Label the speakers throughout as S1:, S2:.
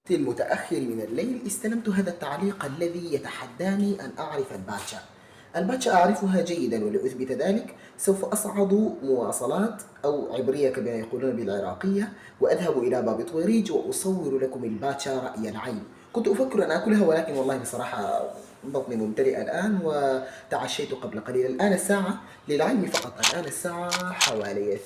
S1: في المتأخر من الليل استلمت هذا التعليق الذي يتحداني أن أعرف الباتشا. الباتشا أعرفها جيدا، ولأثبت ذلك سوف أصعد مواصلات أو عبرية كما يقولون بالعراقية، وأذهب إلى باب طويريج وأصور لكم الباتشا رأي العين. كنت أفكر أن أكلها، ولكن والله بصراحة بطني ممتلئ الآن، وتعشيت قبل قليل. الآن الساعة للعلم فقط، الآن الساعة حوالي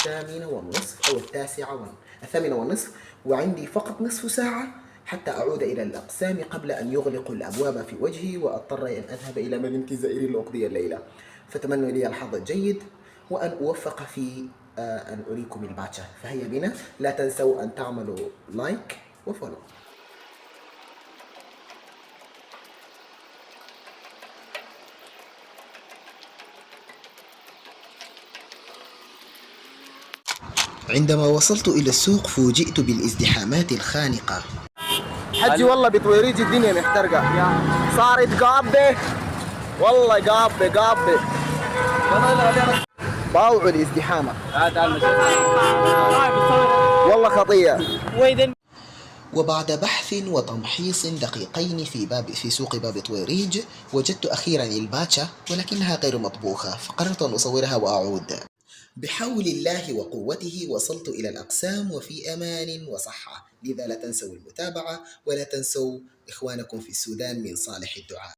S1: 8:30 أو 9:30، وعندي فقط نصف ساعة حتى أعود إلى الأقسام قبل أن يغلقوا الأبواب في وجهي وأضطر أن أذهب إلى مدينة الجزائر لأقضي الليلة. فأتمنى لي الحظ الجيد وأن أوفق في أن أريكم الباتشا. فهيا بنا، لا تنسوا أن تعملوا لايك وفولو. عندما وصلت إلى السوق فوجئت بالازدحامات الخانقة. حجي والله بطويريج الدنيا محترقة، صارت قابة والله، قابة باوعوا الازدحامة والله خطية. وبعد بحث وتمحيص دقيقين في سوق باب طويريج وجدت أخيرا الباتشا، ولكنها غير مطبوخة، فقررت أن أصورها وأعود. بحول الله وقوته وصلت إلى الأقسام وفي أمان وصحة. لذا لا تنسوا المتابعة، ولا تنسوا إخوانكم في السودان من صالح الدعاء.